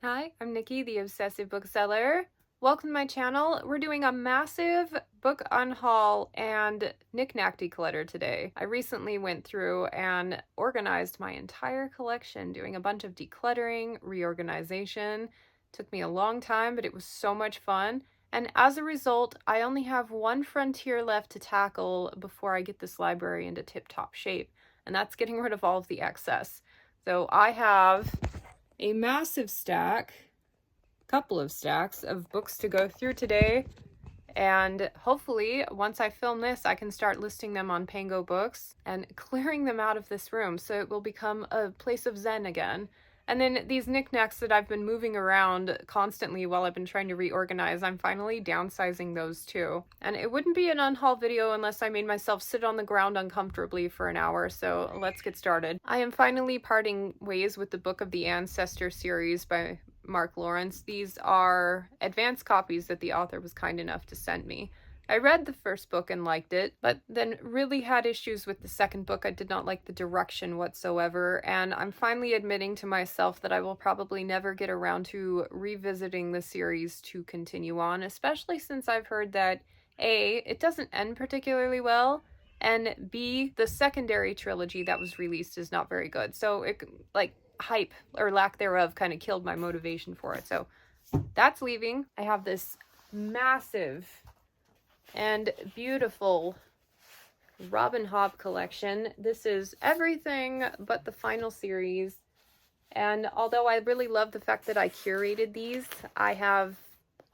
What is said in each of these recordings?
Hi, I'm Nikki, the Obsessive Bookseller. Welcome to my channel. We're doing a massive book unhaul and knick-knack declutter today. I recently went through and organized my entire collection, doing a bunch of decluttering, reorganization. Took me a long time, but it was so much fun. And as a result, I only have one frontier left to tackle before I get this library into tip-top shape, and that's getting rid of all of the excess. So I have a massive couple of stacks of books to go through today, and hopefully once I film this I can start listing them on Pango Books and clearing them out of this room so it will become a place of zen again. And then these knickknacks that I've been moving around constantly while I've been trying to reorganize, I'm finally downsizing those too. And it wouldn't be an unhaul video unless I made myself sit on the ground uncomfortably for an hour, so let's get started. I am finally parting ways with the Book of the Ancestor series by Mark Lawrence. These are advanced copies that the author was kind enough to send me. I read the first book and liked it, but then really had issues with the second book. I did not like the direction whatsoever, and I'm finally admitting to myself that I will probably never get around to revisiting the series to continue on, especially since I've heard that A, it doesn't end particularly well, and B, the secondary trilogy that was released is not very good. So it, like, hype or lack thereof kind of killed my motivation for it. So that's leaving. I have this massive and beautiful Robin Hobb collection. This is everything but the final series, and although I really love the fact that I curated these, I have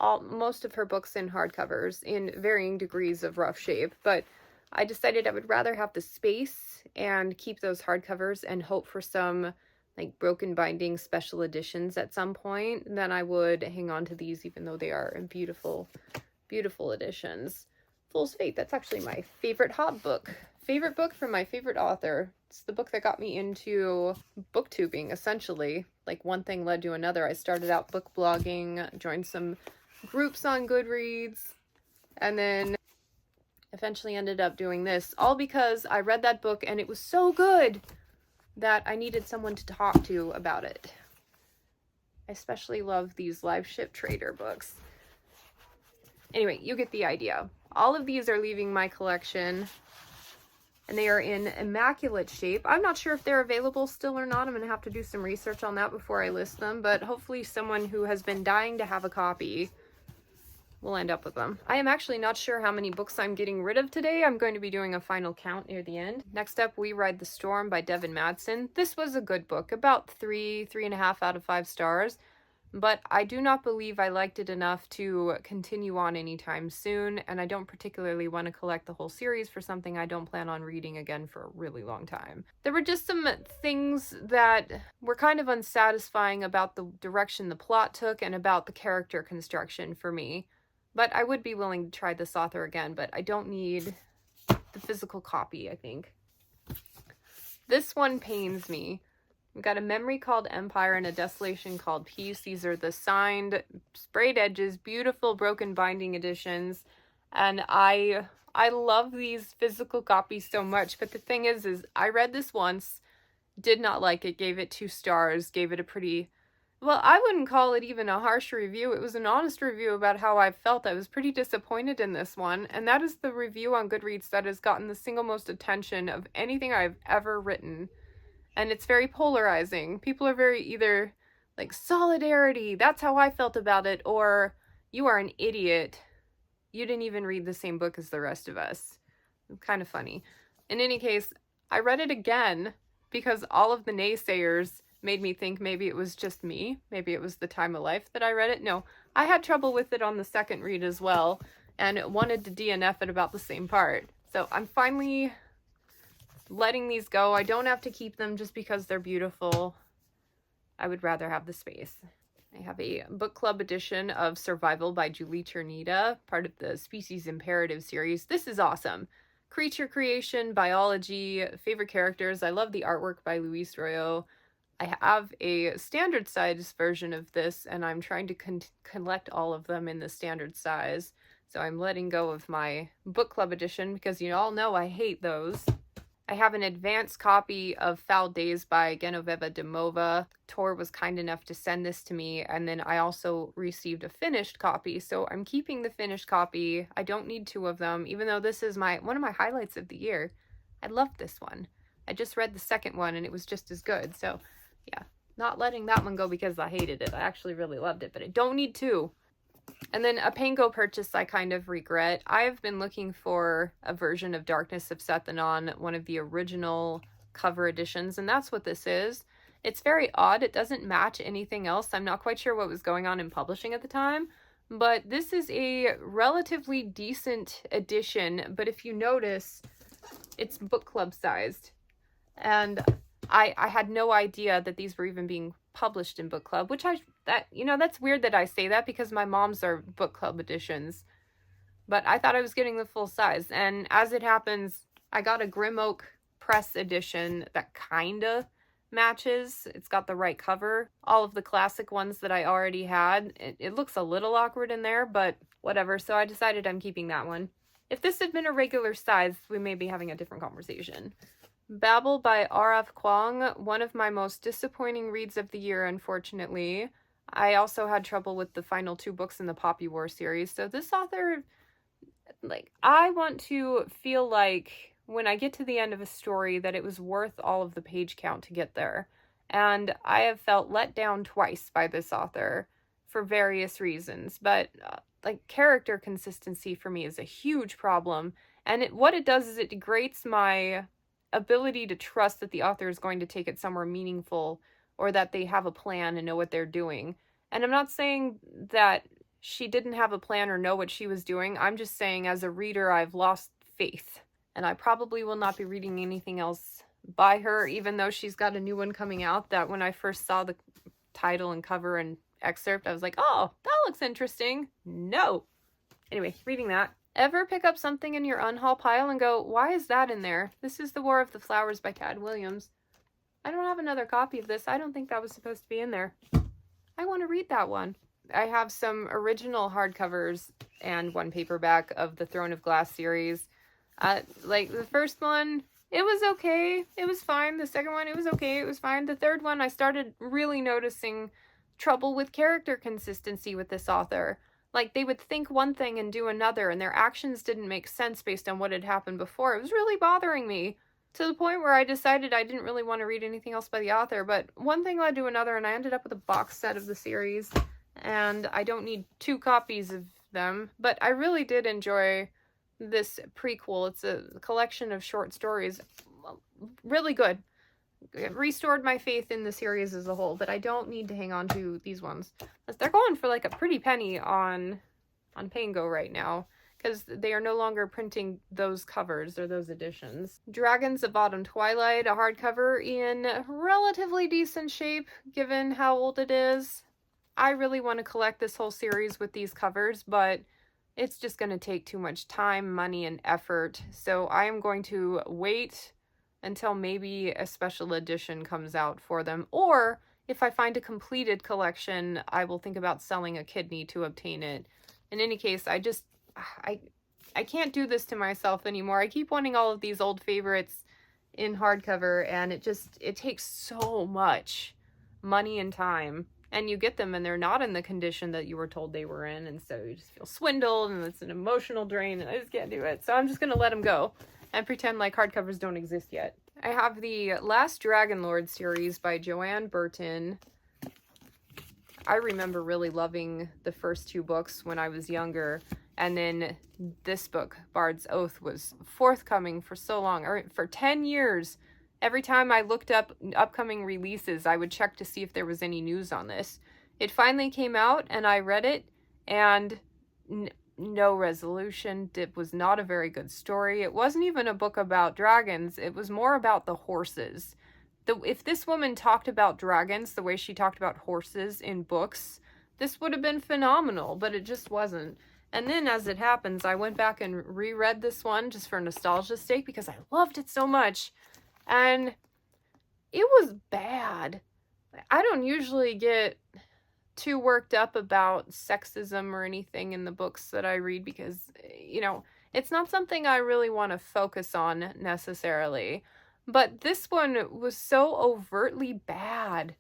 most of her books in hardcovers in varying degrees of rough shape, but I decided I would rather have the space and keep those hardcovers and hope for some like broken binding special editions at some point than I would hang on to these, even though they are beautiful editions. Fool's Fate, that's actually my favorite Hobb book. Favorite book from my favorite author. It's the book that got me into booktubing, essentially. Like, one thing led to another. I started out book blogging, joined some groups on Goodreads, and then eventually ended up doing this, all because I read that book and it was so good that I needed someone to talk to about it. I especially love these Live Ship Trader books. Anyway, you get the idea. All of these are leaving my collection, and they are in immaculate shape. I'm not sure if they're available still or not. I'm going to have to do some research on that before I list them, but hopefully someone who has been dying to have a copy will end up with them. I am actually not sure how many books I'm getting rid of today. I'm going to be doing a final count near the end. Next up, We Ride the Storm by Devin Madsen. This was a good book, about 3.5 out of 5 stars. But I do not believe I liked it enough to continue on anytime soon, and I don't particularly want to collect the whole series for something I don't plan on reading again for a really long time. There were just some things that were kind of unsatisfying about the direction the plot took and about the character construction for me. But I would be willing to try this author again, but I don't need the physical copy, I think. This one pains me. We've got A Memory Called Empire and A Desolation Called Peace. These are the signed, sprayed edges, beautiful broken binding editions. And I love these physical copies so much. But the thing is I read this once, did not like it, gave it 2 stars, gave it a pretty, well, I wouldn't call it even a harsh review. It was an honest review about how I felt. I was pretty disappointed in this one. And that is the review on Goodreads that has gotten the single most attention of anything I've ever written. And it's very polarizing. People are very either like, solidarity, that's how I felt about it, or you are an idiot. You didn't even read the same book as the rest of us. Kind of funny. In any case, I read it again because all of the naysayers made me think maybe it was just me. Maybe it was the time of life that I read it. No, I had trouble with it on the second read as well, and wanted to DNF at about the same part. So I'm finally letting these go. I don't have to keep them just because they're beautiful. I would rather have the space. I have a book club edition of Survival by Julie Chernita, part of the Species Imperative series. This is awesome. Creature creation, biology, favorite characters. I love the artwork by Luis Royo. I have a standard size version of this, and I'm trying to collect all of them in the standard size. So I'm letting go of my book club edition because you all know I hate those. I have an advanced copy of Foul Days by Genoveva Demova. Tor was kind enough to send this to me, and then I also received a finished copy, so I'm keeping the finished copy. I don't need 2 of them, even though this is one of my highlights of the year. I loved this one. I just read the second one, and it was just as good, so yeah. Not letting that one go because I hated it. I actually really loved it, but I don't need 2. And then a Pango purchase I kind of regret. I've been looking for a version of Darkness of Sethanon, one of the original cover editions, and that's what this is. It's very odd. It doesn't match anything else. I'm not quite sure what was going on in publishing at the time, but this is a relatively decent edition, but if you notice, it's book club sized. And I had no idea that these were even being published in book club, which that's weird that I say that because my mom's are book club editions, but I thought I was getting the full size. And as it happens, I got a Grim Oak press edition that kind of matches. It's got the right cover. All of the classic ones that I already had. It looks a little awkward in there, but whatever. So I decided I'm keeping that one. If this had been a regular size, we may be having a different conversation. Babel by R.F. Kuang, one of my most disappointing reads of the year, unfortunately. I also had trouble with the final 2 books in the Poppy War series, so this author, I want to feel like when I get to the end of a story that it was worth all of the page count to get there. And I have felt let down twice by this author for various reasons, but character consistency for me is a huge problem, and what it does is it degrades my ability to trust that the author is going to take it somewhere meaningful or that they have a plan and know what they're doing. And I'm not saying that she didn't have a plan or know what she was doing. I'm just saying as a reader, I've lost faith. And I probably will not be reading anything else by her, even though she's got a new one coming out that when I first saw the title and cover and excerpt, I was like, oh, that looks interesting. No. Anyway, reading that. Ever pick up something in your Unhaul pile and go, why is that in there? This is The War of the Flowers by Tad Williams. I don't have another copy of this. I don't think that was supposed to be in there. I want to read that one. I have some original hardcovers and one paperback of the Throne of Glass series. The first one, it was okay. It was fine. The second one, it was okay. It was fine. The third one, I started really noticing trouble with character consistency with this author. They would think one thing and do another, and their actions didn't make sense based on what had happened before. It was really bothering me, to the point where I decided I didn't really want to read anything else by the author, but one thing led to another, and I ended up with a box set of the series, and I don't need 2 copies of them, but I really did enjoy this prequel. It's a collection of short stories. Really good. It restored my faith in the series as a whole, but I don't need to hang on to these ones. They're going for a pretty penny on Pango right now, because they are no longer printing those covers or those editions. Dragons of Autumn Twilight, a hardcover in relatively decent shape given how old it is. I really want to collect this whole series with these covers, but it's just going to take too much time, money, and effort, so I am going to wait until maybe a special edition comes out for them, or if I find a completed collection, I will think about selling a kidney to obtain it. In any case, I can't do this to myself anymore. I keep wanting all of these old favorites in hardcover, and it takes so much money and time, and you get them and they're not in the condition that you were told they were in, and so you just feel swindled, and it's an emotional drain, and I just can't do it. So I'm just gonna let them go and pretend like hardcovers don't exist yet. I have the Last Dragonlord series by Joanne Burton. I remember really loving the first 2 books when I was younger, and then this book, Bard's Oath, was forthcoming for so long, or for 10 years. Every time I looked up upcoming releases, I would check to see if there was any news on this. It finally came out, and I read it, and no resolution. It was not a very good story. It wasn't even a book about dragons. It was more about the horses. If this woman talked about dragons the way she talked about horses in books, this would have been phenomenal, but it just wasn't. And then, as it happens, I went back and reread this one just for nostalgia's sake because I loved it so much. And it was bad. I don't usually get too worked up about sexism or anything in the books that I read because, It's not something I really want to focus on necessarily, but this one was so overtly bad.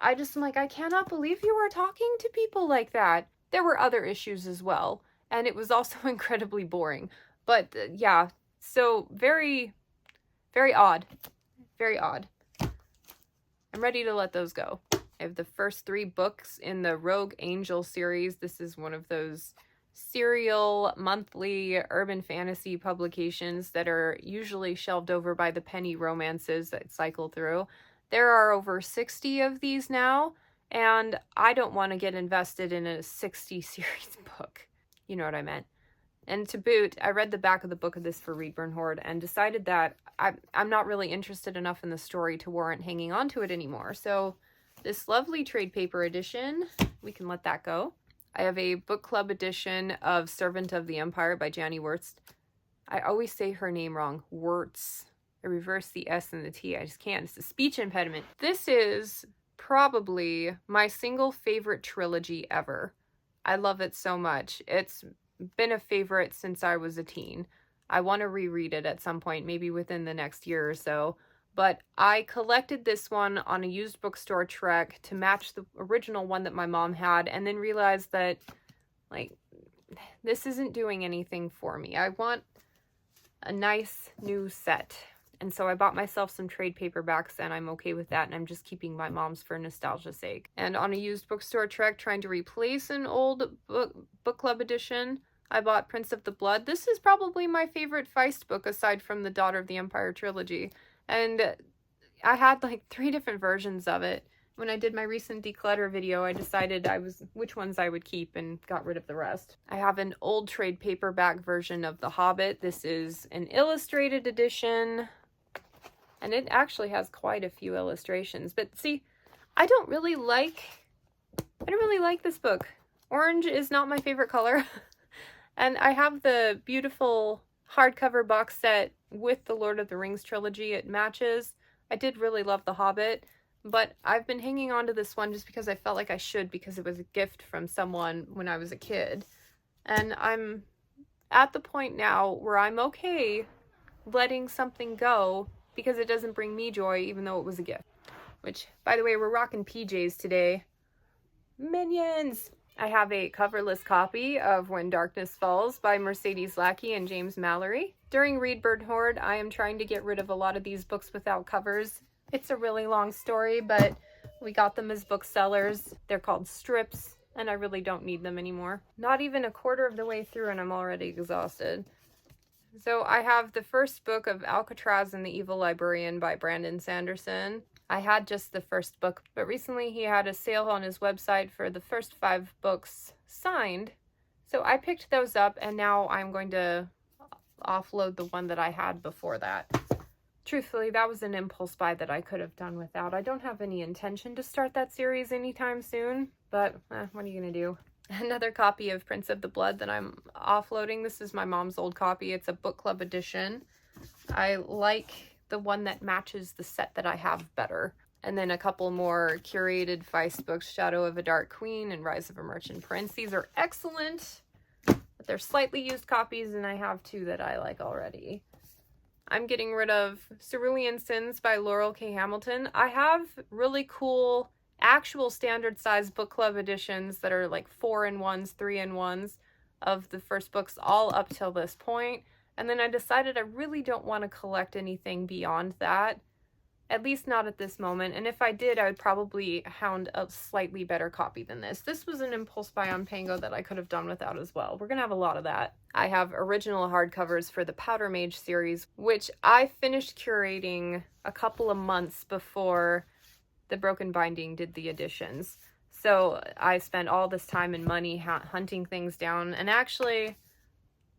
I just am like, I cannot believe you were talking to people like that. There were other issues as well, and it was also incredibly boring. But yeah, so very, very odd. Very odd. I'm ready to let those go. I have the first 3 books in the Rogue Angel series. This is one of those serial monthly urban fantasy publications that are usually shelved over by the penny romances that cycle through. There are over 60 of these now, and I don't want to get invested in a 60 series book. You know what I meant. And to boot, I read the back of the book of this for Readburn Horde and decided that I'm not really interested enough in the story to warrant hanging on to it anymore. So this lovely trade paper edition, we can let that go. I have a book club edition of Servant of the Empire by Janie Wurtz. I always say her name wrong. Wurtz. I reverse the S and the T. I just can't. It's a speech impediment. This is probably my single favorite trilogy ever. I love it so much. It's been a favorite since I was a teen. I want to reread it at some point, maybe within the next year or so. But I collected this one on a used bookstore trek to match the original one that my mom had, and then realized that, like, this isn't doing anything for me. I want a nice new set. And so I bought myself some trade paperbacks, and I'm okay with that, and I'm just keeping my mom's for nostalgia's sake. And on a used bookstore trek trying to replace an old book club edition, I bought Prince of the Blood. This is probably my favorite Feist book aside from the Daughter of the Empire trilogy. And I had like 3 different versions of it. When I did my recent declutter video, I decided which ones I would keep and got rid of the rest. I have an old trade paperback version of The Hobbit. This is an illustrated edition, and it actually has quite a few illustrations. But see, I don't really like this book. Orange is not my favorite color. And I have the beautiful hardcover box set with the Lord of the Rings trilogy. It matches. I did really love The Hobbit, but I've been hanging on to this one just because I felt like I should, because it was a gift from someone when I was a kid. And I'm at the point now where I'm okay letting something go because it doesn't bring me joy, even though it was a gift. Which, by the way, we're rocking PJs today. Minions! I have a coverless copy of When Darkness Falls by Mercedes Lackey and James Mallory. During Readburn Horde, I am trying to get rid of a lot of these books without covers. It's a really long story, but we got them as booksellers. They're called strips, and I really don't need them anymore. Not even a quarter of the way through, and I'm already exhausted. So I have the first book of Alcatraz and the Evil Librarian by Brandon Sanderson. I had just the first book, but recently he had a sale on his website for the first 5 books signed. So I picked those up, and now I'm going to offload the one that I had before that. Truthfully, that was an impulse buy that I could have done without. I don't have any intention to start that series anytime soon, but what are you going to do? Another copy of Prince of the Blood that I'm offloading. This is my mom's old copy. It's a book club edition. I like the one that matches the set that I have better. And then a couple more curated Feist books, Shadow of a Dark Queen and Rise of a Merchant Prince. These are excellent, but they're slightly used copies, and I have 2 that I like already. I'm getting rid of Cerulean Sins by Laurel K. Hamilton. I have really cool actual standard size book club editions that are like 4-in-1s, 3-in-1s of the first books all up till this point. And then I decided I really don't want to collect anything beyond that, at least not at this moment. And if I did, I would probably hound a slightly better copy than this. This was an impulse buy on Pango that I could have done without as well. We're going to have a lot of that. I have original hardcovers for the Powder Mage series, which I finished curating a couple of months before the Broken Binding did the editions. So I spent all this time and money hunting things down, and actually,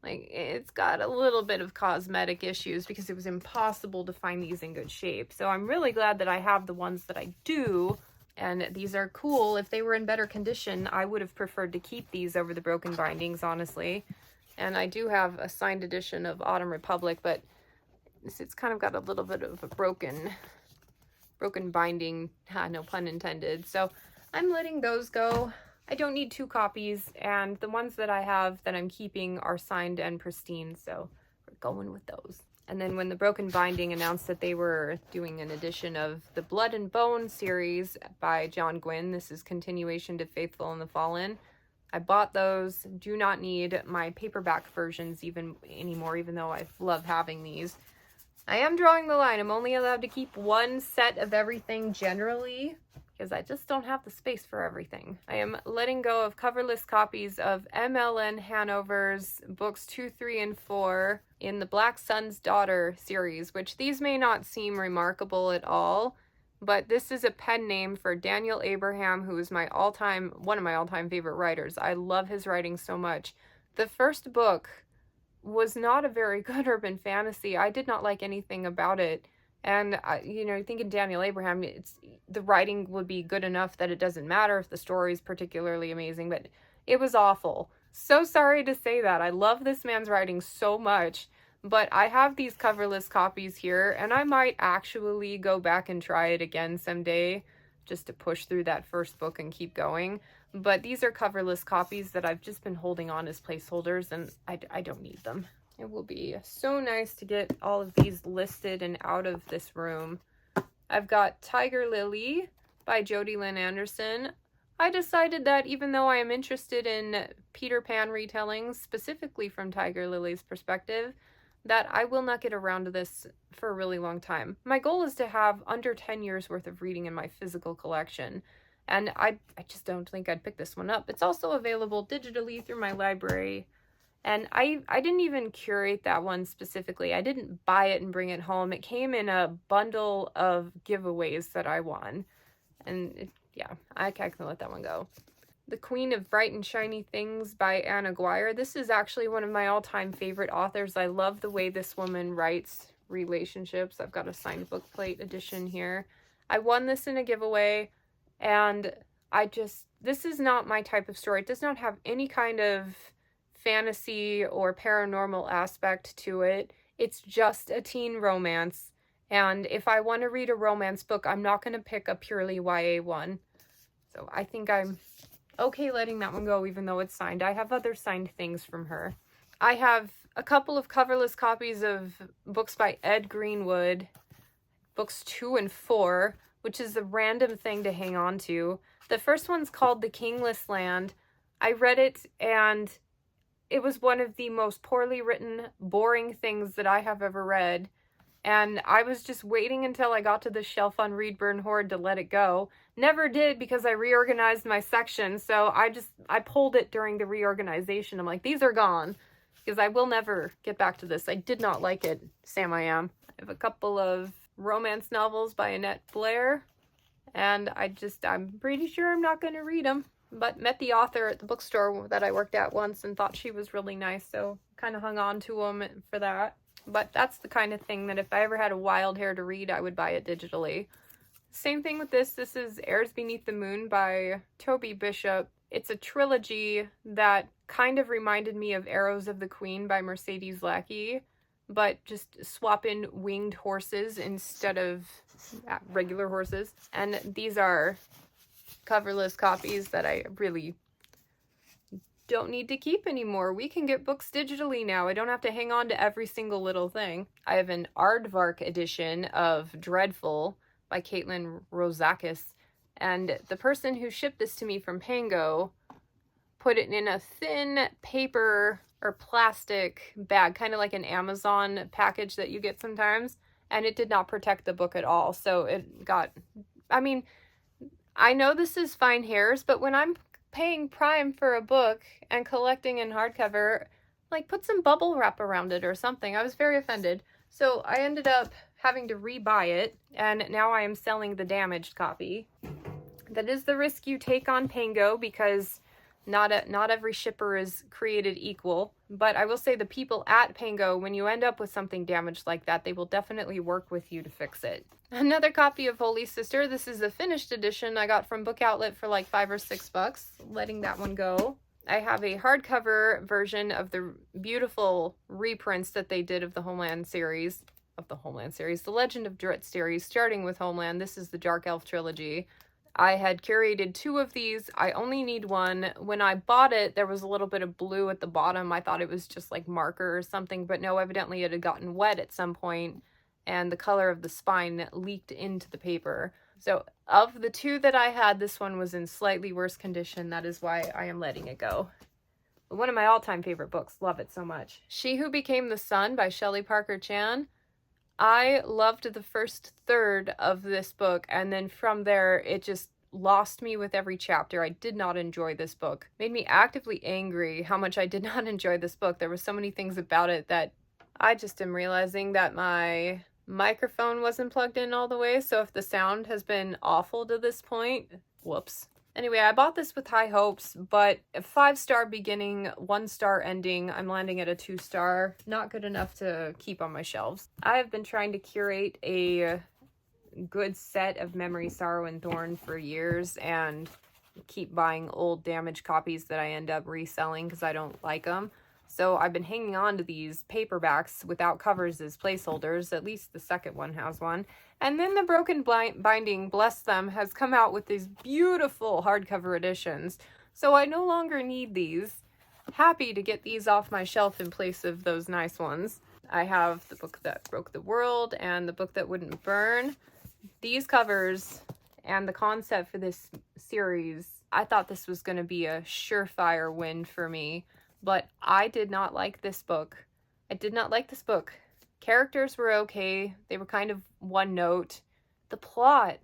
like, it's got a little bit of cosmetic issues because it was impossible to find these in good shape. So I'm really glad that I have the ones that I do, and these are cool. If they were in better condition, I would have preferred to keep these over the Broken Bindings, honestly. And I do have a signed edition of Autumn Republic, but it's kind of got a little bit of a broken binding, no pun intended. So I'm letting those go. I don't need 2 copies, and the ones that I have that I'm keeping are signed and pristine, so we're going with those. And then when the Broken Binding announced that they were doing an edition of the Blood and Bone series by John Gwynne, this is continuation to Faithful and the Fallen, I bought those. Do not need my paperback versions anymore, even though I love having these. I am drawing the line. I'm only allowed to keep 1 set of everything generally, because I just don't have the space for everything. I am letting go of coverless copies of MLN Hanover's books 2, 3, and 4 in the Black Sun's Daughter series, which these may not seem remarkable at all, but this is a pen name for Daniel Abraham, who is one of my all-time favorite writers. I love his writing so much. The first book was not a very good urban fantasy. I did not like anything about it. And, thinking Daniel Abraham, the writing would be good enough that it doesn't matter if the story is particularly amazing, but it was awful. So sorry to say that. I love this man's writing so much, but I have these coverless copies here, and I might actually go back and try it again someday, just to push through that first book and keep going. But these are coverless copies that I've just been holding on as placeholders, and I don't need them. It will be so nice to get all of these listed and out of this room. I've got Tiger Lily by Jodi Lynn Anderson. I decided that even though I am interested in Peter Pan retellings, specifically from Tiger Lily's perspective, that I will not get around to this for a really long time. My goal is to have under 10 years worth of reading in my physical collection, and I just don't think I'd pick this one up. It's also available digitally through my library, and I didn't even curate that one specifically. I didn't buy it and bring it home. It came in a bundle of giveaways that I won, and I can let that one go. The Queen of Bright and Shiny Things by Anna Guire. This is actually one of my all-time favorite authors. I love the way this woman writes relationships. I've got a signed book plate edition here. I won this in a giveaway, and this is not my type of story. It does not have any kind of fantasy or paranormal aspect to it. It's just a teen romance, and if I want to read a romance book, I'm not going to pick a purely YA one. So I think I'm okay letting that one go, even though it's signed. I have other signed things from her. I have a couple of coverless copies of books by Ed Greenwood, books 2 and 4, which is a random thing to hang on to. The first one's called The Kingless Land. I read it, and it was one of the most poorly written, boring things that I have ever read. And I was just waiting until I got to the shelf on Read, Burn, Hoard to let it go. Never did, because I reorganized my section. So I pulled it during the reorganization. I'm like, these are gone, because I will never get back to this. I did not like it, Sam I Am. I have a couple of romance novels by Annette Blair, and I'm pretty sure I'm not going to read them. But met the author at the bookstore that I worked at once and thought she was really nice, so kind of hung on to them for that. But that's the kind of thing that if I ever had a wild hair to read, I would buy it digitally. Same thing with this. This is Airs Beneath the Moon by Toby Bishop. It's a trilogy that kind of reminded me of Arrows of the Queen by Mercedes Lackey, but just swap in winged horses instead of regular horses. And these are coverless copies that I really don't need to keep anymore. We can get books digitally now. I don't have to hang on to every single little thing. I have an Aardvark edition of Dreadful by Caitlin Rozakis, and the person who shipped this to me from Pango put it in a thin paper or plastic bag, kind of like an Amazon package that you get sometimes, and it did not protect the book at all. So it got, I know this is fine hairs, but when I'm paying Prime for a book and collecting in hardcover, like, put some bubble wrap around it or something. I was very offended. So I ended up having to rebuy it, and now I am selling the damaged copy. That is the risk you take on Pango, because not every shipper is created equal. But I will say the people at Pango, when you end up with something damaged like that, they will definitely work with you to fix it. Another copy of Holy Sister. This is the finished edition I got from Book Outlet for like $5 or $6. Letting that one go. I have a hardcover version of the beautiful reprints that they did of the Homeland series. The Legend of Drizzt series, starting with Homeland. This is the Dark Elf trilogy. I had curated 2 of these. I only need 1. When I bought it, there was a little bit of blue at the bottom. I thought it was just like marker or something, but no, evidently it had gotten wet at some point and the color of the spine leaked into the paper. So of the 2 that I had, this one was in slightly worse condition. That is why I am letting it go. One of my all-time favorite books. Love it so much. She Who Became the Sun by Shelley Parker Chan. I loved the first third of this book, and then from there, it just lost me with every chapter. I did not enjoy this book. Made me actively angry how much I did not enjoy this book. There were so many things about it that I just am realizing that my microphone wasn't plugged in all the way, so if the sound has been awful to this point, whoops. Anyway, I bought this with high hopes, but a 5-star beginning, 1-star ending. I'm landing at a 2-star. Not good enough to keep on my shelves. I have been trying to curate a good set of Memory, Sorrow, and Thorn for years and keep buying old damaged copies that I end up reselling because I don't like them. So I've been hanging on to these paperbacks without covers as placeholders. At least the second one has one. And then the Broken Binding, bless them, has come out with these beautiful hardcover editions. So I no longer need these. Happy to get these off my shelf in place of those nice ones. I have the book that broke the world and the book that wouldn't burn. These covers and the concept for this series, I thought this was going to be a surefire win for me. But I did not like this book. I did not like this book. Characters were okay. They were kind of one note. The plot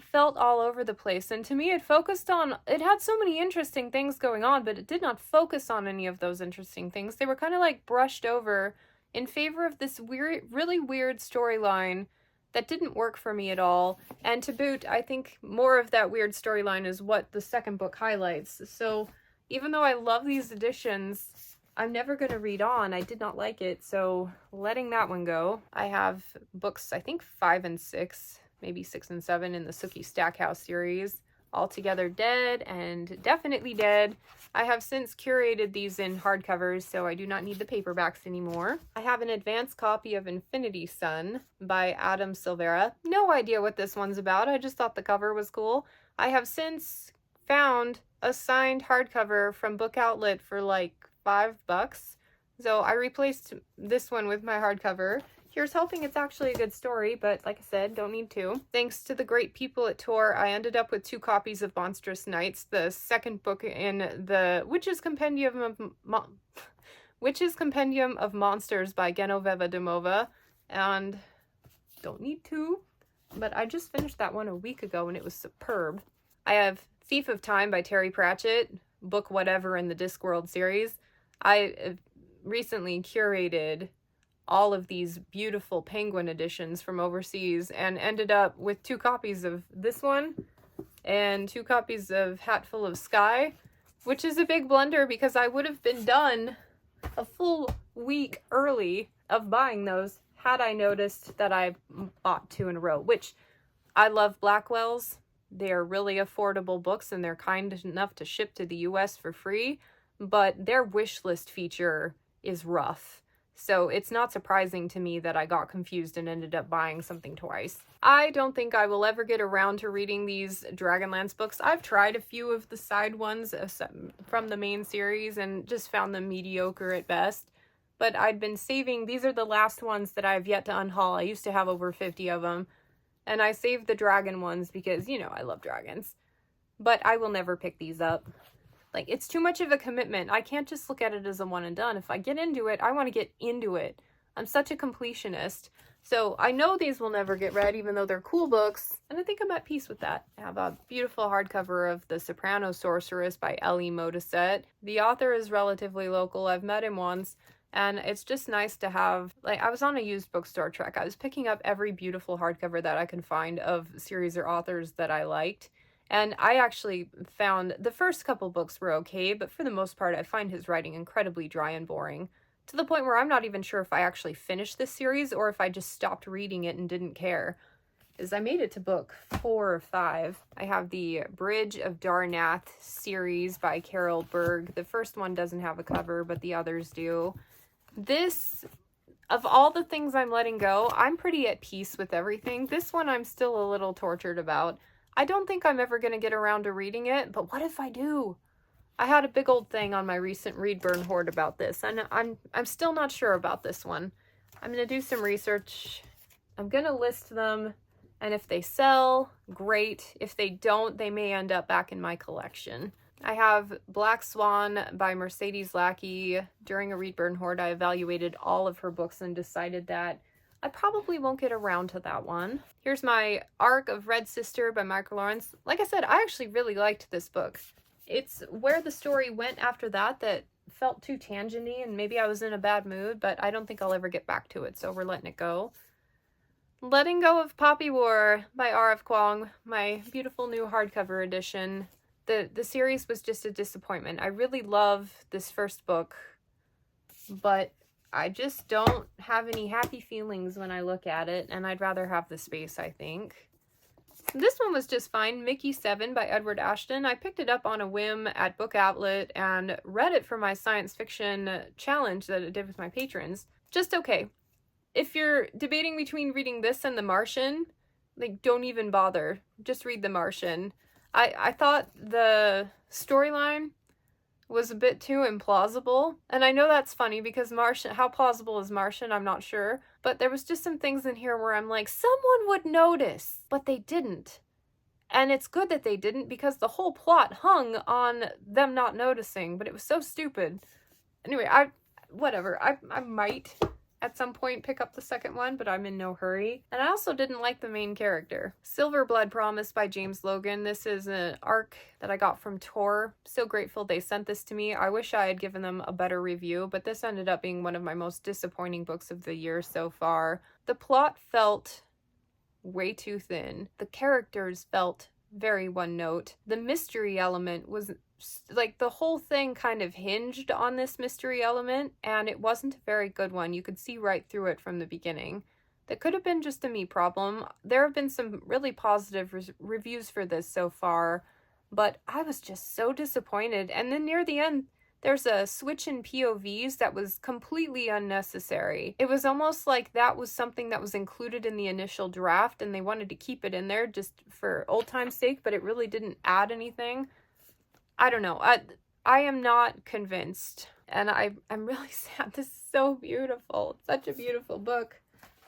felt all over the place. And to me, it had so many interesting things going on, but it did not focus on any of those interesting things. They were kind of like brushed over in favor of this really weird storyline that didn't work for me at all. And to boot, I think more of that weird storyline is what the second book highlights. So even though I love these editions, I'm never going to read on. I did not like it, so letting that one go. I have books, I think 5 and 6, maybe 6 and 7 in the Sookie Stackhouse series. Altogether Dead and Definitely Dead. I have since curated these in hardcovers, so I do not need the paperbacks anymore. I have an advanced copy of Infinity Sun by Adam Silvera. No idea what this one's about. I just thought the cover was cool. I have since found a signed hardcover from Book Outlet for like $5. So I replaced this one with my hardcover. Here's hoping it's actually a good story, but like I said, don't need to. Thanks to the great people at Tor, I ended up with 2 copies of Monstrous Knights, the second book in the Witch's Compendium of Monsters by Genoveva Domova, and don't need to, but I just finished that one a week ago and it was superb. I have Thief of Time by Terry Pratchett, book whatever in the Discworld series. I recently curated all of these beautiful Penguin editions from overseas and ended up with 2 copies of this one and 2 copies of Hatful of Sky, which is a big blunder because I would have been done a full week early of buying those had I noticed that I bought 2 in a row, which I love Blackwell's. They are really affordable books and they're kind enough to ship to the US for free, but their wish list feature is rough. So it's not surprising to me that I got confused and ended up buying something twice. I don't think I will ever get around to reading these Dragonlance books. I've tried a few of the side ones from the main series and just found them mediocre at best. But I'd been saving, these are the last ones that I've yet to unhaul. I used to have over 50 of them. And I saved the dragon ones because, you know, I love dragons. But I will never pick these up. Like, it's too much of a commitment. I can't just look at it as a one and done. If I get into it, I want to get into it. I'm such a completionist. So I know these will never get read, even though they're cool books. And I think I'm at peace with that. I have a beautiful hardcover of The Soprano Sorceress by Ellie Modisette. The author is relatively local. I've met him once. And it's just nice to have, like, I was on a used bookstore trek. I was picking up every beautiful hardcover that I could find of series or authors that I liked. And I actually found the first couple books were okay, but for the most part, I find his writing incredibly dry and boring. To the point where I'm not even sure if I actually finished this series or if I just stopped reading it and didn't care. Is I made it to book 4 or 5. I have the Bridge of Darnath series by Carol Berg. The first one doesn't have a cover, but the others do. This, of all the things I'm letting go, I'm pretty at peace with everything. This one I'm still a little tortured about. I don't think I'm ever going to get around to reading it, but what if I do? I had a big old thing on my recent Read Burn Hoard about this, and I'm still not sure about this one. I'm going to do some research. I'm going to list them, and if they sell, great. If they don't, they may end up back in my collection. I have Black Swan by Mercedes Lackey. During a Read Burn Hoard, I evaluated all of her books and decided that I probably won't get around to that one. Here's my Arc of Red Sister by Michael Lawrence. Like I said, I actually really liked this book. It's where the story went after that felt too tangent-y, and maybe I was in a bad mood, but I don't think I'll ever get back to it, so we're letting it go. Letting Go of Poppy War by R.F. Kuang, my beautiful new hardcover edition. The series was just a disappointment. I really love this first book, but I just don't have any happy feelings when I look at it, and I'd rather have the space, I think. This one was just fine. Mickey 7 by Edward Ashton. I picked it up on a whim at Book Outlet and read it for my science fiction challenge that I did with my patrons. Just okay. If you're debating between reading this and The Martian, like, don't even bother. Just read The Martian. I thought the storyline was a bit too implausible. And I know that's funny because Martian, how plausible is Martian? I'm not sure. But there was just some things in here where I'm like, someone would notice, but they didn't. And it's good that they didn't because the whole plot hung on them not noticing, but it was so stupid. Anyway, I might at some point pick up the second one, but I'm in no hurry. And I also didn't like the main character. Silver Blood Promise by James Logan. This is an arc that I got from Tor. So grateful they sent this to me. I wish I had given them a better review, but this ended up being one of my most disappointing books of the year so far. The plot felt way too thin. The characters felt very one note. The mystery element was like, the whole thing kind of hinged on this mystery element, and it wasn't a very good one. You could see right through it from the beginning. That could have been just a me problem. There have been some really positive reviews for this so far, but I was just so disappointed. And then near the end, there's a switch in POVs that was completely unnecessary. It was almost like that was something that was included in the initial draft and they wanted to keep it in there just for old time's sake, but it really didn't add anything. I don't know. I am not convinced, and I'm really sad. This is so beautiful. It's such a beautiful book,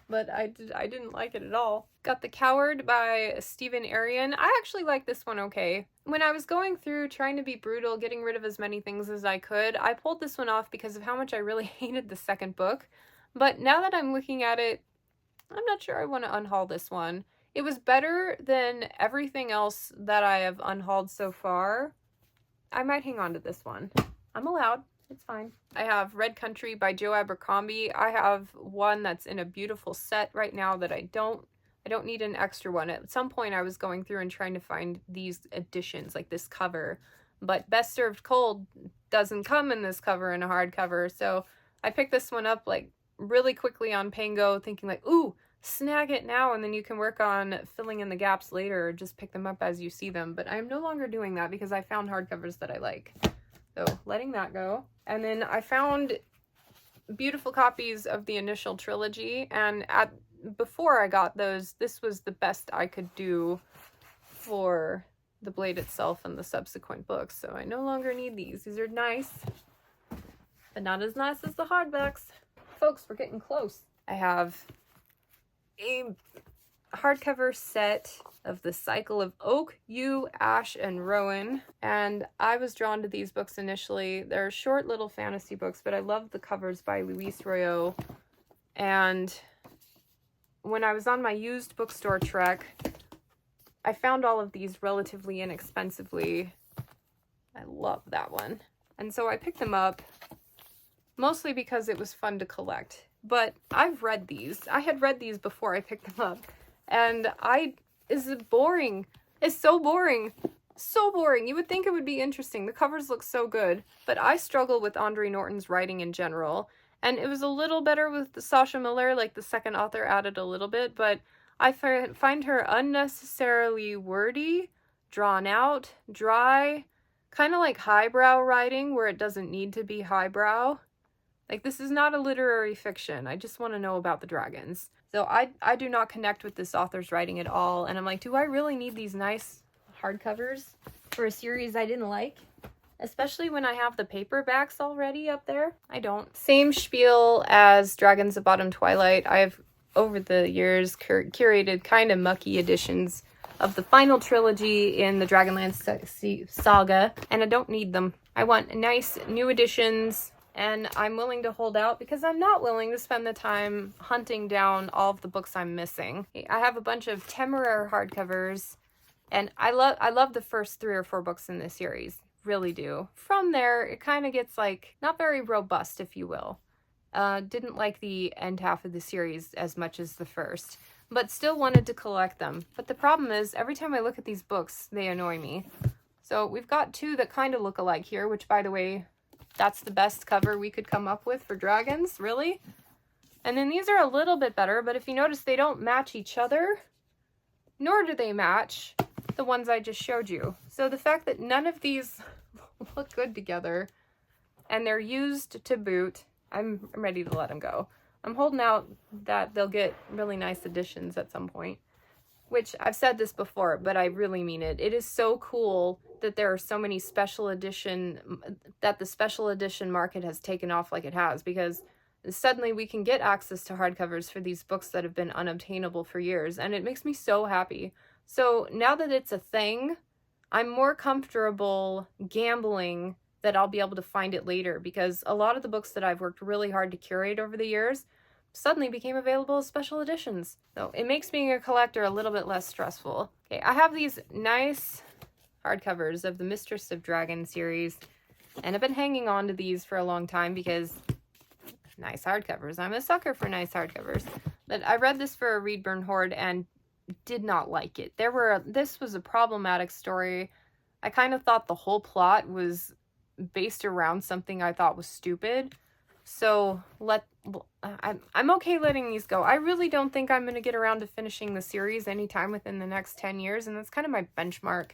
but I didn't like it at all. Got The Coward by Stephen Arion. I actually like this one okay. When I was going through trying to be brutal, getting rid of as many things as I could, I pulled this one off because of how much I really hated the second book. But now that I'm looking at it, I'm not sure I want to unhaul this one. It was better than everything else that I have unhauled so far. I might hang on to this one. I'm allowed. It's fine. I have Red Country by Joe Abercrombie. I have one that's in a beautiful set right now that I don't need an extra one. At some point I was going through and trying to find these editions, like this cover, but Best Served Cold doesn't come in this cover in a hardcover, so I picked this one up like really quickly on Pango, thinking like, ooh, snag it now and then you can work on filling in the gaps later, or just pick them up as you see them. But I'm no longer doing that because I found hardcovers that I like. So letting that go. And then I found beautiful copies of the initial trilogy, and before I got those, this was the best I could do for the blade itself and the subsequent books. So I no longer need these. These are nice, but not as nice as the hardbacks. Folks, we're getting close. I have a hardcover set of The Cycle of Oak, Yew, Ash, and Rowan, and I was drawn to these books initially. They're short little fantasy books, but I love the covers by Luis Royo. And when I was on my used bookstore trek, I found all of these relatively inexpensively. I love that one. And so I picked them up, mostly because it was fun to collect. But I've read these. I had read these before I picked them up. And is it boring? It's so boring. So boring. You would think it would be interesting. The covers look so good. But I struggle with Andre Norton's writing in general. And it was a little better with Sasha Miller, like the second author added a little bit. But I find her unnecessarily wordy, drawn out, dry, kind of like highbrow writing where it doesn't need to be highbrow. Like, this is not a literary fiction. I just want to know about the dragons. So I do not connect with this author's writing at all. And I'm like, do I really need these nice hardcovers for a series I didn't like? Especially when I have the paperbacks already up there. I don't. Same spiel as Dragons of Bottom Twilight. I've, over the years, curated kind of mucky editions of the final trilogy in the Dragonlance saga, and I don't need them. I want nice new editions, and I'm willing to hold out because I'm not willing to spend the time hunting down all of the books I'm missing. I have a bunch of Temeraire hardcovers, and I love the first 3 or 4 books in this series. Really do. From there, it kind of gets like not very robust, if you will. Didn't like the end half of the series as much as the first, but still wanted to collect them. But the problem is, every time I look at these books, they annoy me. So we've got 2 that kind of look alike here, which, by the way, that's the best cover we could come up with for dragons, really. And then these are a little bit better, but if you notice, they don't match each other, nor do they match the ones I just showed you. So the fact that none of these look good together and they're used to boot, I'm ready to let them go. I'm holding out that they'll get really nice editions at some point, which I've said this before, but I really mean it. It is so cool that there are so many special edition, that the special edition market has taken off like it has, because suddenly we can get access to hardcovers for these books that have been unobtainable for years, and it makes me so happy. So now that it's a thing, I'm more comfortable gambling that I'll be able to find it later, because a lot of the books that I've worked really hard to curate over the years suddenly became available as special editions. So it makes being a collector a little bit less stressful. Okay, I have these nice hardcovers of the Mistress of Dragon series, and I've been hanging on to these for a long time because nice hardcovers. I'm a sucker for nice hardcovers. But I read this for a Read Burn Hoard and did not like it. This was a problematic story. I kind of thought the whole plot was based around something I thought was stupid. So I'm okay letting these go. I really don't think I'm going to get around to finishing the series anytime within the next 10 years, and that's kind of my benchmark.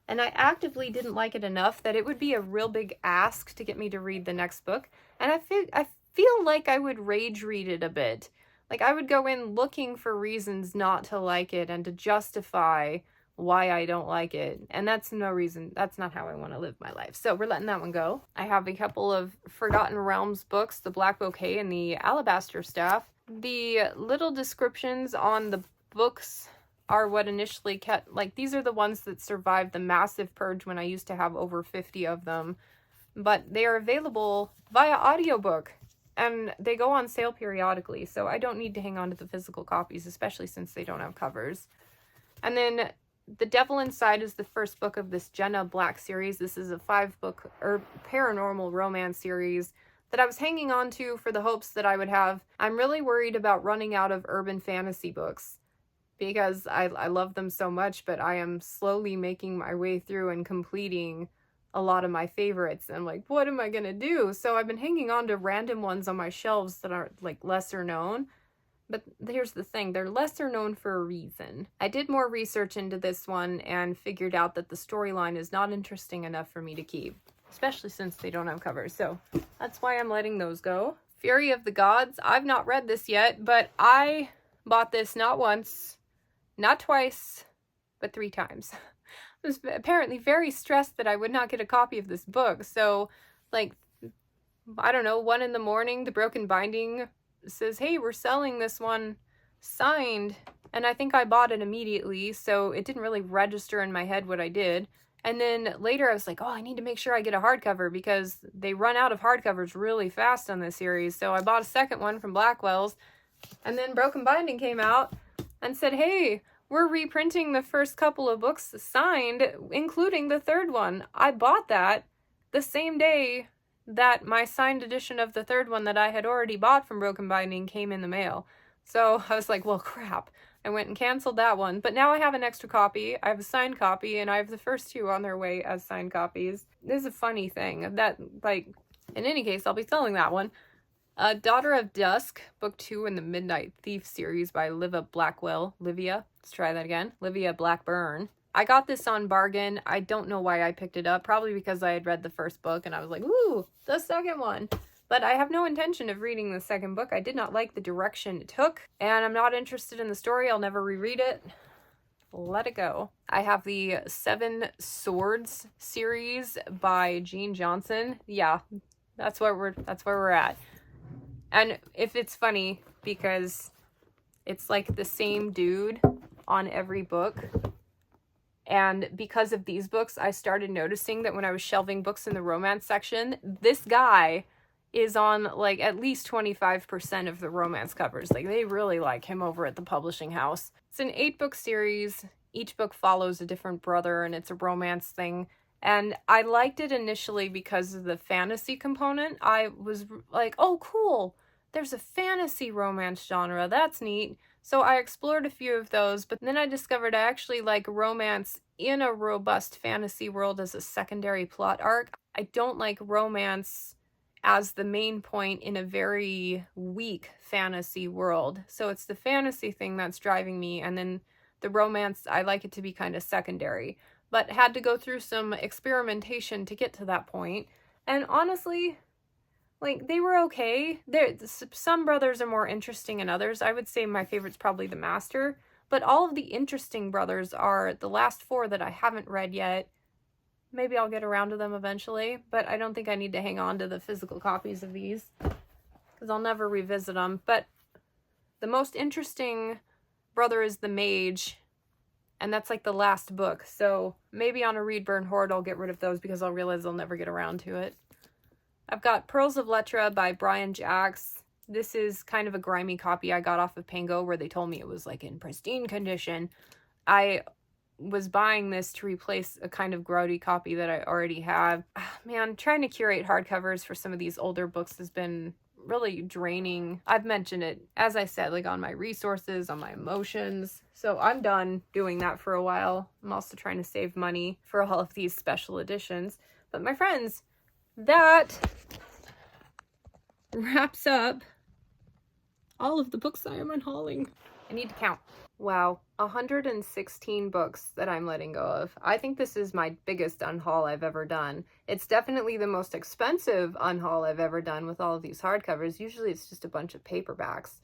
And I actively didn't like it enough that it would be a real big ask to get me to read the next book. And I feel like I would rage read it a bit. Like, I would go in looking for reasons not to like it and to justify why I don't like it. And that's no reason. That's not how I want to live my life. So we're letting that one go. I have a couple of Forgotten Realms books, The Black Bouquet and The Alabaster Staff. The little descriptions on the books are what initially kept, like, these are the ones that survived the massive purge when I used to have over 50 of them. But they are available via audiobook, and they go on sale periodically, so I don't need to hang on to the physical copies, especially since they don't have covers. And then The Devil Inside is the first book of this Jenna Black series. This is a 5-book paranormal romance series that I was hanging on to for the hopes that I would have. I'm really worried about running out of urban fantasy books because I love them so much, but I am slowly making my way through and completing a lot of my favorites. And I'm like, what am I going to do? So I've been hanging on to random ones on my shelves that are like lesser known. But here's the thing, they're lesser known for a reason. I did more research into this one and figured out that the storyline is not interesting enough for me to keep, especially since they don't have covers. So that's why I'm letting those go. Fury of the Gods, I've not read this yet, but I bought this not once, not twice, but 3 times. I was apparently very stressed that I would not get a copy of this book. So, like, I don't know, 1 in the morning, the Broken Binding says, hey, we're selling this one signed, and I think I bought it immediately, so it didn't really register in my head what I did. And then later I was like, oh, I need to make sure I get a hardcover because they run out of hardcovers really fast on this series. So I bought a second one from Blackwell's, and then Broken Binding came out and said, hey, we're reprinting the first couple of books signed, including the 3rd one. I bought that the same day that my signed edition of the 3rd one that I had already bought from Broken Binding came in the mail. So I was like, well, crap. I went and canceled that one. But now I have an extra copy. I have a signed copy, and I have the first 2 on their way as signed copies. This is a funny thing. That, like, in any case, I'll be selling that one. Daughter of Dusk, Book 2 in the Midnight Thief series by Livia Blackwell. Let's try that again. Livia Blackburn. I got this on bargain. I don't know why I picked it up. Probably because I had read the first book and I was like, ooh, the second one. But I have no intention of reading the second book. I did not like the direction it took, and I'm not interested in the story. I'll never reread it. Let it go. I have the Seven Swords series by Jean Johnson. Yeah, that's where we're at. And if it's funny, because it's like the same dude on every book. And because of these books, I started noticing that when I was shelving books in the romance section, this guy is on like at least 25% of the romance covers. Like they really like him over at the publishing house. It's an 8-book series. Each book follows a different brother and it's a romance thing. And I liked it initially because of the fantasy component. I was like, oh, cool. There's a fantasy romance genre. That's neat. So I explored a few of those, but then I discovered I actually like romance in a robust fantasy world as a secondary plot arc. I don't like romance as the main point in a very weak fantasy world. So it's the fantasy thing that's driving me, and then the romance, I like it to be kind of secondary, but had to go through some experimentation to get to that point. And honestly, like, they were okay. Some brothers are more interesting than others. I would say my favorite's probably the Master, but all of the interesting brothers are the last 4 that I haven't read yet. Maybe I'll get around to them eventually, but I don't think I need to hang on to the physical copies of these because I'll never revisit them. But the most interesting brother is the Mage, and that's like the last book. So maybe on a Read Burn Hoard I'll get rid of those because I'll realize I'll never get around to it. I've got Pearls of Lettra by Brian Jacks. This is kind of a grimy copy I got off of Pango where they told me it was like in pristine condition. I was buying this to replace a kind of grody copy that I already have. Man, trying to curate hardcovers for some of these older books has been really draining. I've mentioned it, as I said, like on my resources, on my emotions. So I'm done doing that for a while. I'm also trying to save money for all of these special editions. But my friends, that wraps up all of the books I am unhauling. I need to count. Wow, 116 books that I'm letting go of. I think this is my biggest unhaul I've ever done. It's definitely the most expensive unhaul I've ever done with all of these hardcovers. Usually it's just a bunch of paperbacks.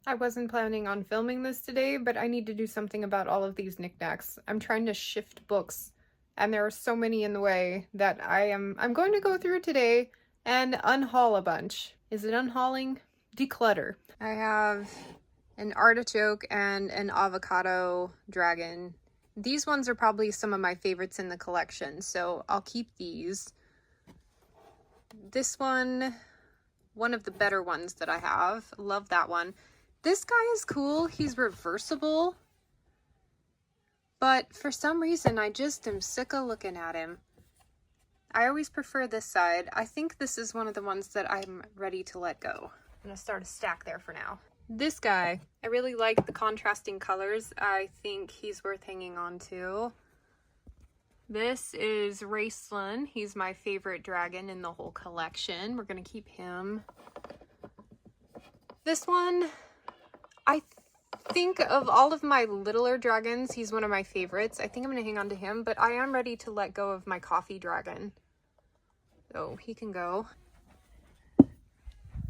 I wasn't planning on filming this today, but I need to do something about all of these knickknacks. I'm trying to shift books, and there are so many in the way that I'm going to go through today and unhaul a bunch. Is it unhauling? Declutter. I have an artichoke and an avocado dragon. These ones are probably some of my favorites in the collection, so I'll keep these. This one of the better ones that I have. Love that one. This guy is cool. He's reversible. But for some reason, I just am sick of looking at him. I always prefer this side. I think this is one of the ones that I'm ready to let go. I'm gonna start a stack there for now. This guy, I really like the contrasting colors. I think he's worth hanging on to. This is Raceland. He's my favorite dragon in the whole collection. We're gonna keep him. This one, I think of all of my littler dragons, he's one of my favorites. I think I'm gonna hang on to him, but I am ready to let go of my coffee dragon. So he can go.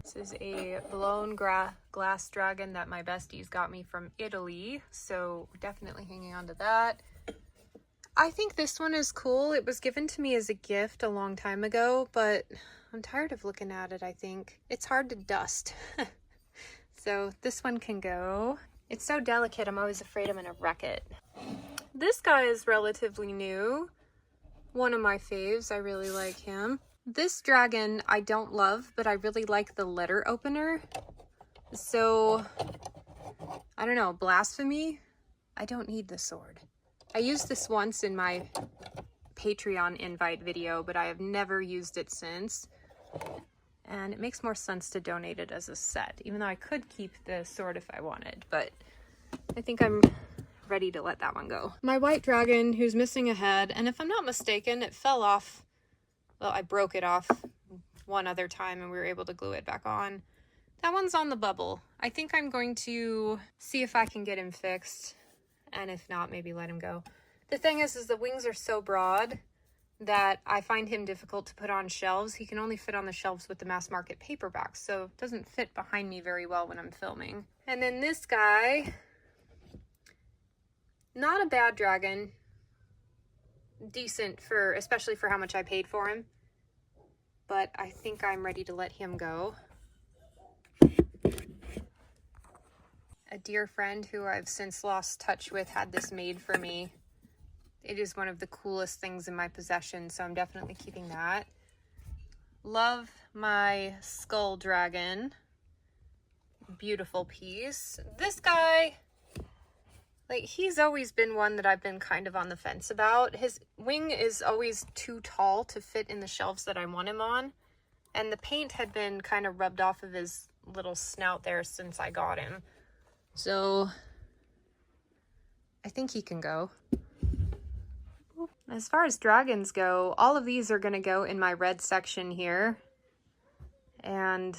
This is a blown glass dragon that my besties got me from Italy, so definitely hanging on to that. I think this one is cool. It was given to me as a gift a long time ago, but I'm tired of looking at it, I think. It's hard to dust. So this one can go. It's so delicate, I'm always afraid I'm gonna wreck it. This guy is relatively new. One of my faves, I really like him. This dragon I don't love, but I really like the letter opener. So, I don't know, blasphemy? I don't need the sword. I used this once in my Patreon invite video, but I have never used it since. And it makes more sense to donate it as a set, even though I could keep the sword if I wanted, but I think I'm ready to let that one go. My white dragon, who's missing a head, and if I'm not mistaken, it fell off. Well, I broke it off one other time and we were able to glue it back on. That one's on the bubble. I think I'm going to see if I can get him fixed, and if not, maybe let him go. The thing is the wings are so broad that I find him difficult to put on shelves. He can only fit on the shelves with the mass market paperbacks, so it doesn't fit behind me very well when I'm filming. And then this guy, not a bad dragon, decent for, especially for how much I paid for him, but I think I'm ready to let him go. A dear friend who I've since lost touch with had this made for me. It is one of the coolest things in my possession, so I'm definitely keeping that. Love my skull dragon. Beautiful piece. This guy, like, he's always been one that I've been kind of on the fence about. His wing is always too tall to fit in the shelves that I want him on, and the paint had been kind of rubbed off of his little snout there since I got him. So I think he can go. As far as dragons go, all of these are going to go in my red section here. And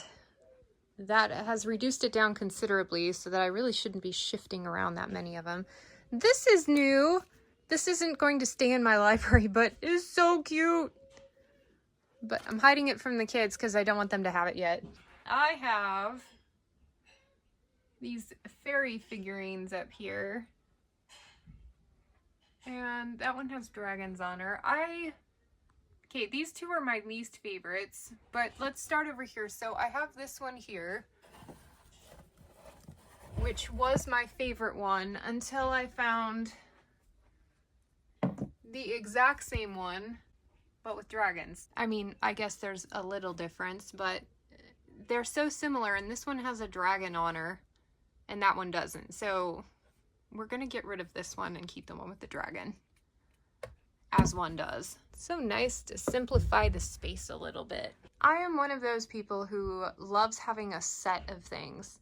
that has reduced it down considerably so that I really shouldn't be shifting around that many of them. This is new. This isn't going to stay in my library, but it is so cute. But I'm hiding it from the kids because I don't want them to have it yet. I have these fairy figurines up here. And that one has dragons on her. Okay, these two are my least favorites, but let's start over here. So I have this one here, which was my favorite one until I found the exact same one, but with dragons. I mean, I guess there's a little difference, but they're so similar, and this one has a dragon on her, and that one doesn't. So we're gonna get rid of this one and keep the one with the dragon, as one does. It's so nice to simplify the space a little bit. I am one of those people who loves having a set of things.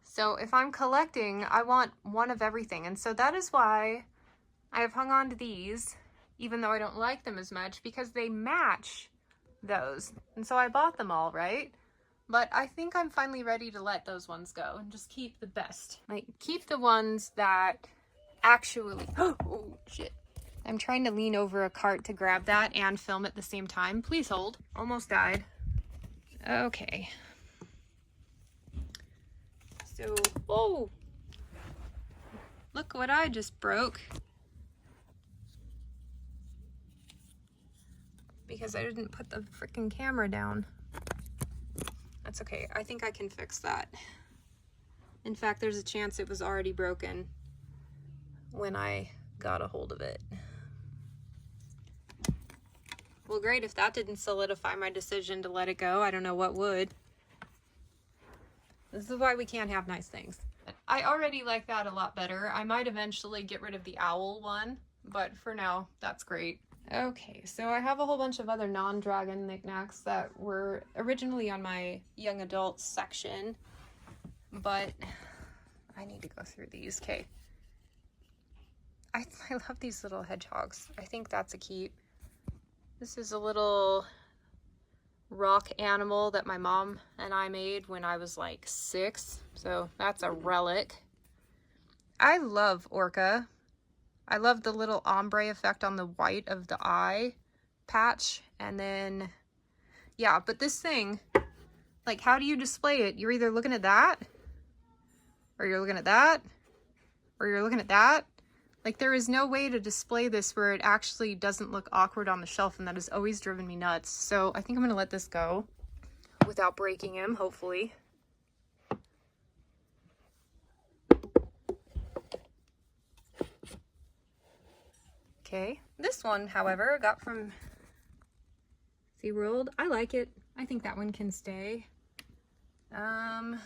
So if I'm collecting, I want one of everything. And so that is why I have hung on to these, even though I don't like them as much, because they match those. And so I bought them all, right? But I think I'm finally ready to let those ones go and just keep the best. Like, keep the ones that actually... Oh, shit. I'm trying to lean over a cart to grab that and film at the same time. Please hold. Almost died. Okay. So, whoa. Look what I just broke. Because I didn't put the freaking camera down. That's okay. I think I can fix that. In fact, there's a chance it was already broken when I got a hold of it. Well, great. If that didn't solidify my decision to let it go, I don't know what would. This is why we can't have nice things. I already like that a lot better. I might eventually get rid of the owl one, but for now, that's great. Okay, so I have a whole bunch of other non-dragon knickknacks that were originally on my young adult section, but I need to go through these. Okay. I love these little hedgehogs. I think that's a keep. This is a little rock animal that my mom and I made when I was like 6, so that's a relic. I love Orca. I love the little ombre effect on the white of the eye patch. And then, yeah, but this thing, like, how do you display it? You're either looking at that, or you're looking at that, or you're looking at that. Like, there is no way to display this where it actually doesn't look awkward on the shelf, and that has always driven me nuts. So I think I'm going to let this go without breaking him, hopefully. Okay, this one, however, I got from SeaWorld. I like it. I think that one can stay. I'm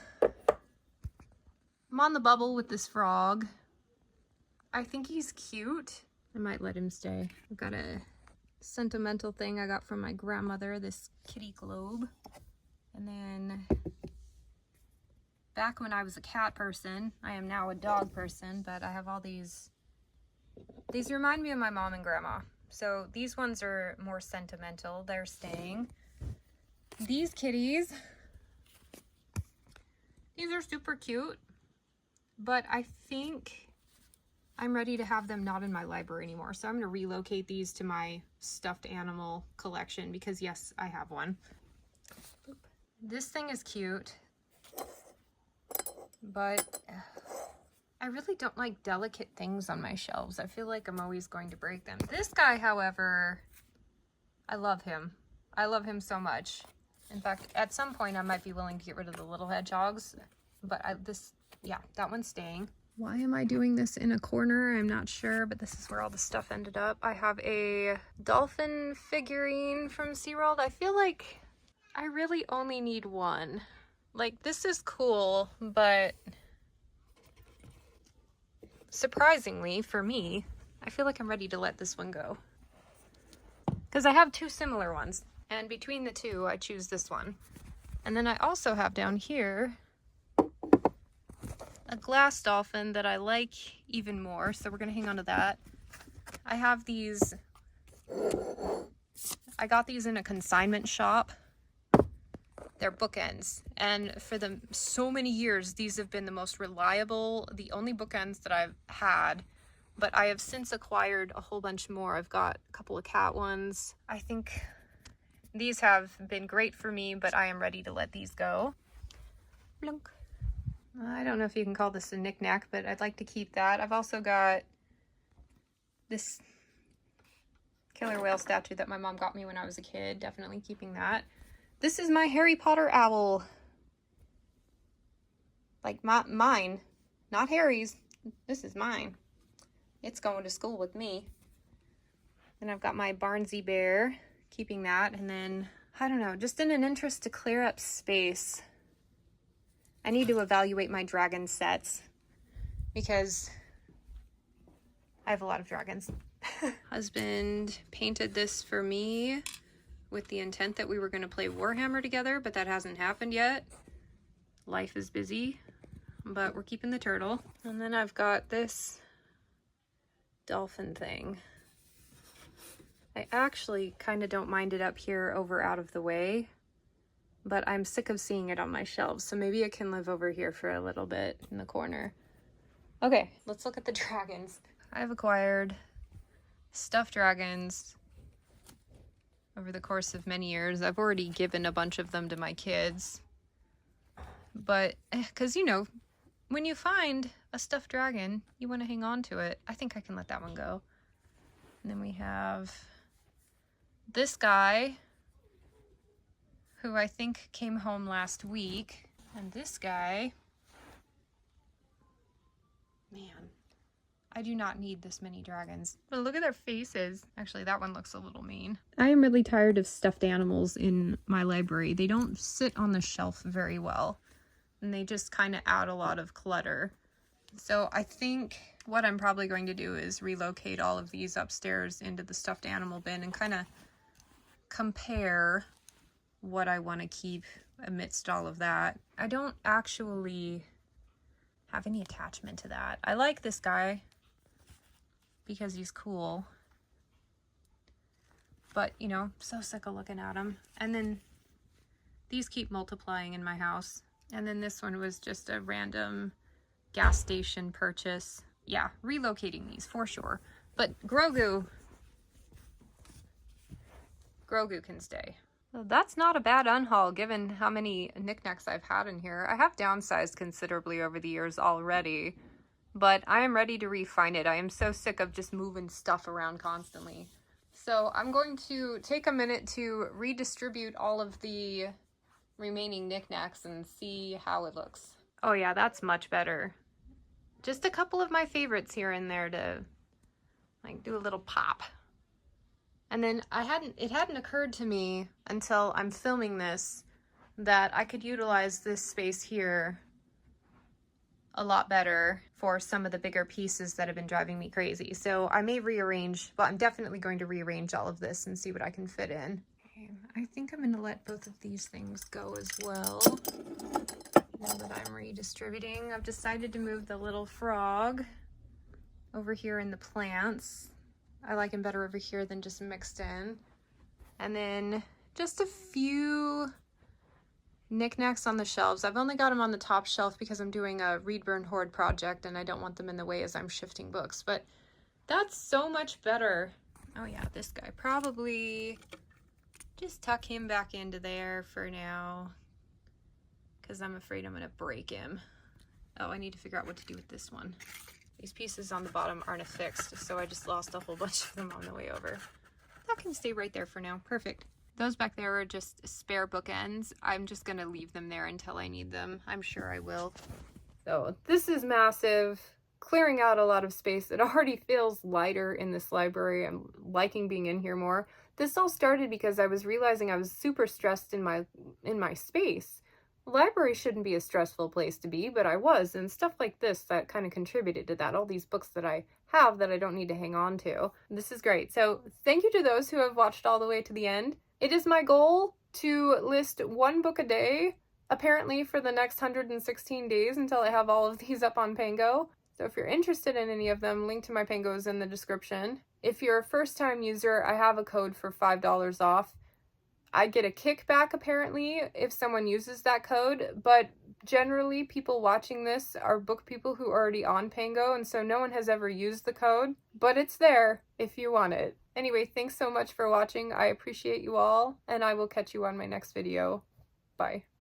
on the bubble with this frog. I think he's cute. I might let him stay. I've got a sentimental thing I got from my grandmother, this kitty globe. And then back when I was a cat person, I am now a dog person, but I have all these. These remind me of my mom and grandma. So these ones are more sentimental. They're staying. These kitties, these are super cute, but I think I'm ready to have them not in my library anymore. So I'm going to relocate these to my stuffed animal collection because yes, I have one. This thing is cute, but I really don't like delicate things on my shelves. I feel like I'm always going to break them. This guy, however, I love him. I love him so much. In fact, at some point I might be willing to get rid of the little hedgehogs, but yeah, that one's staying. Why am I doing this in a corner? I'm not sure, but this is where all the stuff ended up. I have a dolphin figurine from SeaWorld. I feel like I really only need one. Like, this is cool, but surprisingly for me, I feel like I'm ready to let this one go. Because I have two similar ones, and between the two, I choose this one. And then I also have down here a glass dolphin that I like even more, so we're gonna hang on to that. I have these, I got these in a consignment shop. They're bookends, and for so many years these have been the most reliable, the only bookends that I've had, but I have since acquired a whole bunch more. I've got a couple of cat ones. I think these have been great for me, but I am ready to let these go. Blunk. I don't know if you can call this a knick-knack, but I'd like to keep that. I've also got this killer whale statue that my mom got me when I was a kid. Definitely keeping that. This is my Harry Potter owl. Like mine, not Harry's. This is mine. It's going to school with me. And I've got my Barnsey bear, keeping that. And then, I don't know, just in an interest to clear up space, I need to evaluate my dragon sets because I have a lot of dragons. Husband painted this for me with the intent that we were going to play Warhammer together, but that hasn't happened yet. Life is busy, but we're keeping the turtle. And then I've got this dolphin thing. I actually kind of don't mind it up here over out of the way, but I'm sick of seeing it on my shelves, so maybe it can live over here for a little bit in the corner. Okay, let's look at the dragons. I've acquired stuffed dragons over the course of many years. I've already given a bunch of them to my kids, but because, you know, when you find a stuffed dragon, you want to hang on to it. I think I can let that one go. And then we have this guy, who I think came home last week, and this guy, man, I do not need this many dragons. But look at their faces. Actually, that one looks a little mean. I am really tired of stuffed animals in my library. They don't sit on the shelf very well, and they just kind of add a lot of clutter. So I think what I'm probably going to do is relocate all of these upstairs into the stuffed animal bin and kind of compare what I want to keep amidst all of that. I don't actually have any attachment to that. I like this guy because he's cool, but you know, so sick of looking at him. And then these keep multiplying in my house. And then this one was just a random gas station purchase. Yeah, relocating these for sure. But Grogu can stay. Well, that's not a bad unhaul given how many knickknacks I've had in here. I have downsized considerably over the years already, but I am ready to refine it. I am so sick of just moving stuff around constantly. So I'm going to take a minute to redistribute all of the remaining knickknacks and see how it looks. Oh yeah, that's much better. Just a couple of my favorites here and there to like do a little pop. And then it hadn't occurred to me until I'm filming this that I could utilize this space here a lot better for some of the bigger pieces that have been driving me crazy. So I may rearrange, well, I'm definitely going to rearrange all of this and see what I can fit in. Okay, I think I'm going to let both of these things go as well. Now that I'm redistributing, I've decided to move the little frog over here in the plants. I like him better over here than just mixed in. And then just a few knickknacks on the shelves. I've only got them on the top shelf because I'm doing a Read Burn Hoard project and I don't want them in the way as I'm shifting books. But that's so much better Oh yeah, this guy. Probably just tuck him back into there for now, because I'm afraid I'm going to break him. Oh, I need to figure out what to do with this one. These pieces on the bottom aren't affixed, so I just lost a whole bunch of them on the way over. That can stay right there for now. Perfect. Those back there are just spare bookends. I'm just going to leave them there until I need them. I'm sure I will. So this is massive, clearing out a lot of space. It already feels lighter in this library. I'm liking being in here more. This all started because I was realizing I was super stressed in my space. The library shouldn't be a stressful place to be, but I was, and stuff like this that kind of contributed to that. All these books that I have that I don't need to hang on to. This is great. So thank you to those who have watched all the way to the end. It is my goal to list one book a day, apparently for the next 116 days until I have all of these up on Pango. So if you're interested in any of them, link to my Pango is in the description. If you're a first-time user, I have a code for $5 off. I get a kickback apparently if someone uses that code, but generally people watching this are book people who are already on Pango, and so no one has ever used the code, but it's there if you want it. Anyway, thanks so much for watching. I appreciate you all, and I will catch you on my next video. Bye.